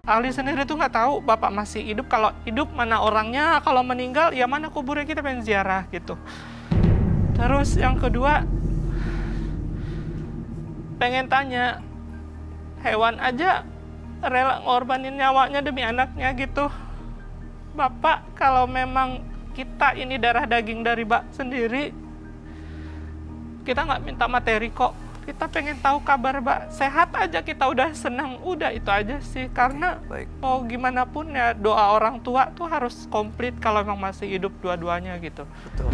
Ali sendiri tuh nggak tahu bapak masih hidup. Kalau hidup mana orangnya, kalau meninggal ya mana kuburnya, kita pengen ziarah gitu. Terus yang kedua, pengen tanya, hewan aja rela ngorbanin nyawanya demi anaknya gitu. Bapak, kalau memang kita ini darah daging dari Mbak sendiri, kita nggak minta materi kok. Kita pengen tahu kabar Mbak. Sehat aja kita udah senang, udah itu aja sih. Karena mau gimana pun ya doa orang tua tuh harus komplit kalau memang masih hidup dua-duanya gitu. Betul.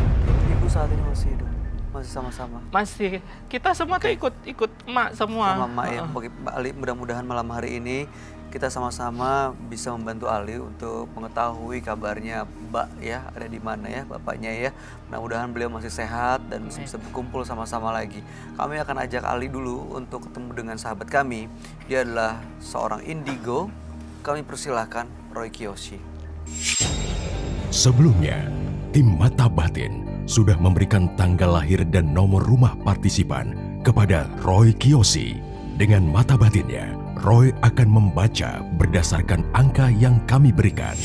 Ibu saat ini masih hidup, masih sama-sama. Masih. Kita semua tuh ikut emak semua. Sama emak ya. Mbak Ali, mudah-mudahan malam hari ini kita sama-sama bisa membantu Ali untuk mengetahui kabarnya Mbak ya, ada di mana ya bapaknya ya. Mudah-mudahan beliau masih sehat dan bisa berkumpul sama-sama lagi. Kami akan ajak Ali dulu untuk ketemu dengan sahabat kami. Dia adalah seorang indigo. Kami persilahkan Roy Kiyoshi. Sebelumnya, tim Mata Batin sudah memberikan tanggal lahir dan nomor rumah partisipan kepada Roy Kiyoshi. Dengan mata batinnya, Roy akan membaca berdasarkan angka yang kami berikan.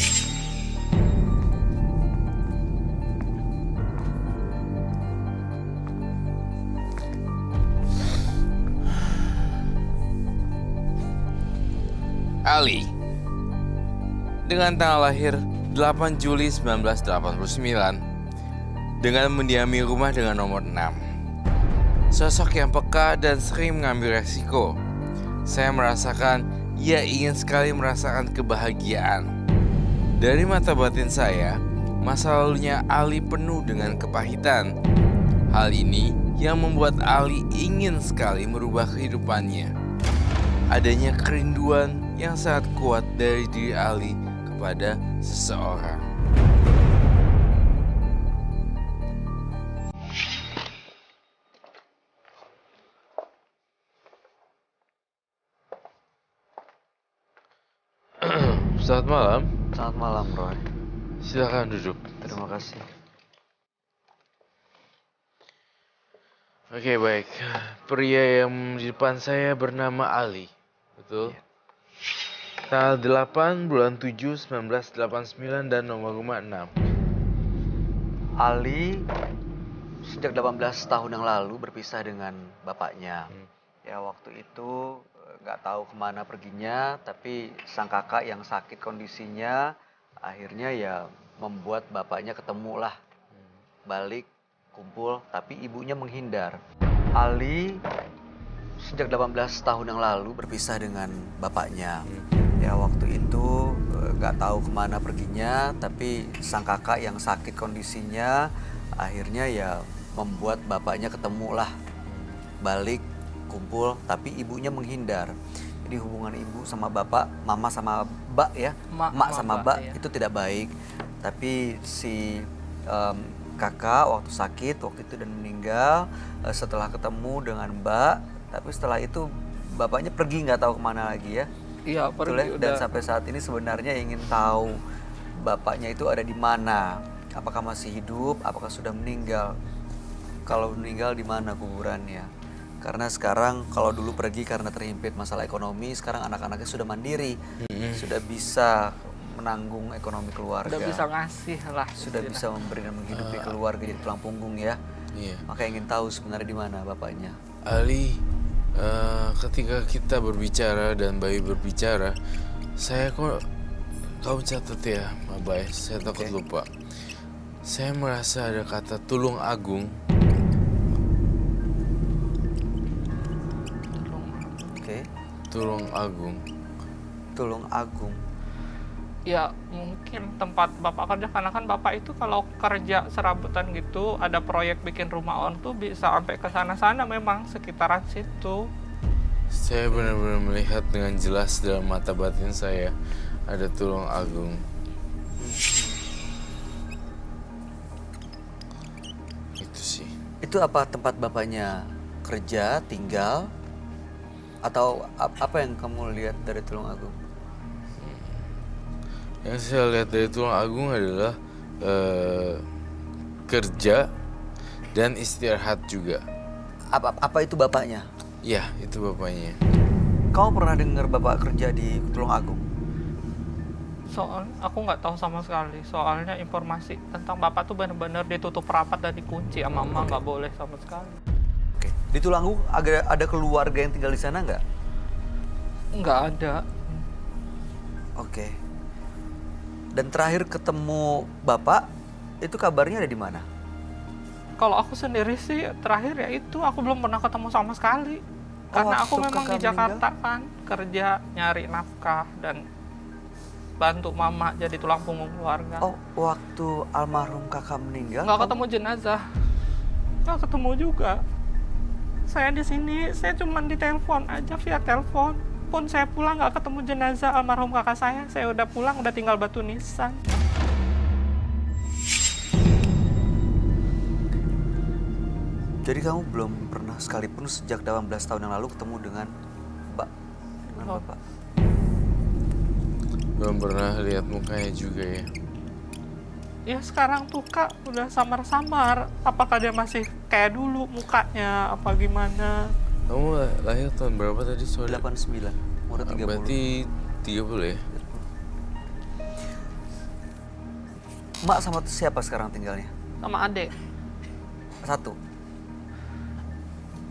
Ali, dengan tanggal lahir 8 Juli 1989, dengan mendiami rumah dengan nomor 6. Sosok yang peka dan sering mengambil resiko. Saya merasakan ia ingin sekali merasakan kebahagiaan. Dari mata batin saya, masa lalunya Ali penuh dengan kepahitan. Hal ini yang membuat Ali ingin sekali merubah kehidupannya. Adanya kerinduan yang sangat kuat dari diri Ali kepada seseorang. Selamat malam. Selamat malam, Roy. Silakan duduk. Terima kasih. Oke, baik. Pria yang di depan saya bernama Ali. Betul? Iya. Tanggal 8 bulan 7 1989 dan nomor rumah 6. Ali sejak 18 tahun yang lalu berpisah dengan bapaknya. Ya waktu itu nggak tahu kemana perginya, tapi sang kakak yang sakit kondisinya akhirnya ya membuat bapaknya ketemulah, balik kumpul, tapi ibunya menghindar. Ali sejak 18 tahun yang lalu berpisah dengan bapaknya. Ya waktu itu nggak tahu kemana perginya, tapi sang kakak yang sakit kondisinya akhirnya ya membuat bapaknya ketemulah, balik kumpul, tapi ibunya menghindar. Jadi hubungan ibu sama bapak, mama sama mbak ya, mak sama mbak iya. itu tidak baik. Tapi si kakak waktu sakit waktu itu dan meninggal setelah ketemu dengan mbak, tapi setelah itu bapaknya pergi nggak tahu kemana lagi ya. Iya, pergi Dan udah. sampai saat ini sebenarnya ingin tahu bapaknya itu ada di mana, apakah masih hidup, apakah sudah meninggal. Kalau meninggal di mana kuburannya? Karena sekarang kalau dulu pergi karena terhimpit masalah ekonomi, sekarang anak-anaknya sudah mandiri, sudah bisa menanggung ekonomi keluarga. Udah bisa ngasih lah. Sudah bisa memberi dan menghidupi keluarga jadi tulang punggung ya. Iya. Maka ingin tahu sebenarnya di mana bapaknya. Ali, ketika kita berbicara dan Bayu berbicara, saya kok kamu catat ya, Bay, saya takut lupa. Saya merasa ada kata Tulung Agung. Tulung Agung. Tulung Agung. Ya mungkin tempat bapak kerja, karena kan bapak itu kalau kerja serabutan gitu, ada proyek bikin rumah on tuh bisa sampai ke sana-sana, memang sekitaran situ. Saya benar-benar melihat dengan jelas dalam mata batin saya ada Tulung Agung. Itu sih. Itu apa tempat bapaknya kerja, tinggal? Atau apa yang kamu lihat dari Tulung Agung? Yang saya lihat dari Tulung Agung adalah kerja dan istirahat juga. Apa itu bapaknya? Ya, itu bapaknya. Kamu pernah dengar bapak kerja di Tulung Agung? Soal aku nggak tahu sama sekali. Soalnya informasi tentang bapak tuh benar-benar ditutup rapat dan dikunci sama mama, nggak boleh sama sekali. Oke. Di Tulanggung ada keluarga yang tinggal di sana nggak? Nggak ada. Oke. Dan terakhir ketemu bapak, itu kabarnya ada di mana? Kalau aku sendiri sih terakhir ya itu aku belum pernah ketemu sama sekali. Karena aku waktu memang kakak di Jakarta kan kerja nyari nafkah dan bantu mama jadi tulang punggung keluarga. Oh, waktu almarhum kakak meninggal? Nggak ketemu jenazah, nggak ketemu juga. Saya di sini, saya cuma ditelepon aja via telepon. Pun saya pulang nggak ketemu jenazah almarhum kakak saya. Saya udah pulang, udah tinggal batu nisan. Jadi kamu belum pernah sekalipun sejak 18 tahun yang lalu ketemu dengan Oh. bapak? Belum pernah lihat mukanya juga ya. Ya sekarang tuh kak udah samar-samar. Apakah dia masih kayak dulu mukanya apa gimana? Kamu lahir tahun berapa tadi? Sorry. 89, umur 30. Berarti 30 ya? Mak sama siapa sekarang tinggalnya? Sama adek. Satu.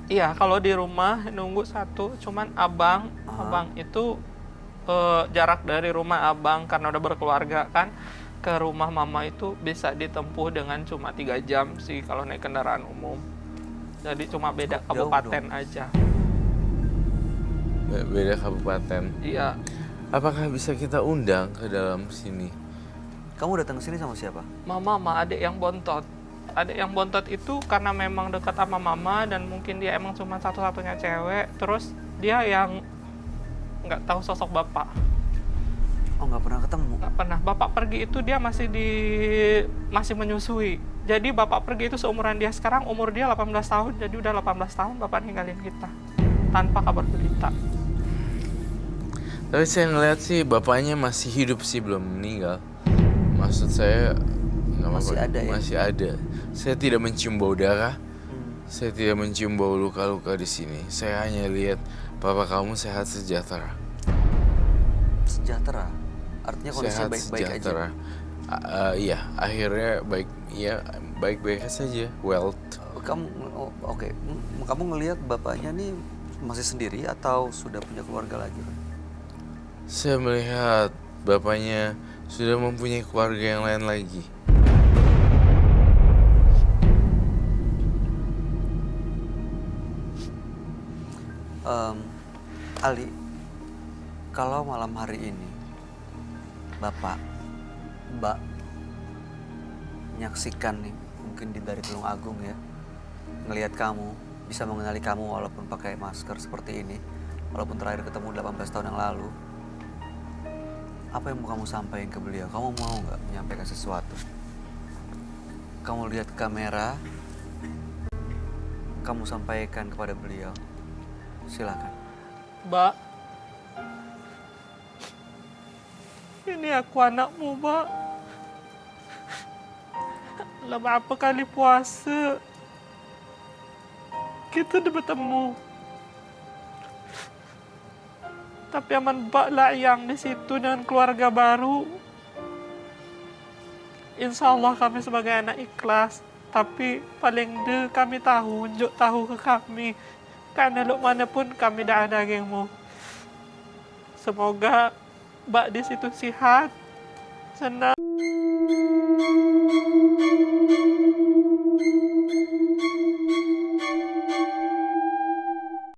Iya, kalau di rumah nunggu satu, cuman abang itu jarak dari rumah abang karena udah berkeluarga kan ke rumah mama itu bisa ditempuh dengan cuma 3 jam sih kalau naik kendaraan umum. Jadi cuma beda Jauh kabupaten dong. aja. Beda kabupaten. Iya, Apakah bisa kita undang ke dalam sini? Kamu datang ke sini sama siapa? mama sama adik yang bontot. Adik yang bontot itu karena memang dekat sama mama dan mungkin dia emang cuma satu-satunya cewek. Terus dia yang nggak tahu sosok bapak. Oh, nggak pernah ketemu. Nggak pernah. Bapak pergi itu dia masih menyusui. Jadi bapak pergi itu seumuran dia sekarang, umur dia 18 tahun. Jadi udah 18 tahun bapak ninggalin kita tanpa kabar berita. Tapi saya ngeliat sih bapaknya masih hidup sih, belum meninggal. Maksud saya nggak Masih apa-apa, ada ya? masih ada. Saya tidak mencium bau darah. Saya tidak mencium bau luka-luka di sini. Saya hanya lihat papa kamu sehat sejahtera. Sejahtera. Artinya kondisinya Sehat baik-baik aja. sejahtera. Iya, akhirnya baik-baik saja. Wealth. Oke. Kamu ngelihat bapaknya nih masih sendiri atau sudah punya keluarga lagi? Saya melihat bapaknya sudah mempunyai keluarga yang lain lagi. Ali, kalau malam hari ini Mbak menyaksikan nih, mungkin dari Tulung Agung ya, ngelihat kamu, bisa mengenali kamu walaupun pakai masker seperti ini, walaupun terakhir ketemu 18 tahun yang lalu, apa yang mau kamu sampaikan ke beliau? Kamu mau nggak menyampaikan sesuatu? Kamu lihat kamera, kamu sampaikan kepada beliau. Silakan. Mbak, ini aku anakmu, Mbak. Berapa kali puasa kita udah bertemu. Tapi aman Mbak lah yang di situ dengan keluarga baru. Insya Allah kami sebagai anak ikhlas. Tapi paling kami tahu, unjuk tahu ke kami. Karena lu manapun kami dah ada dagingmu. Semoga Mbak di situ sehat, senang.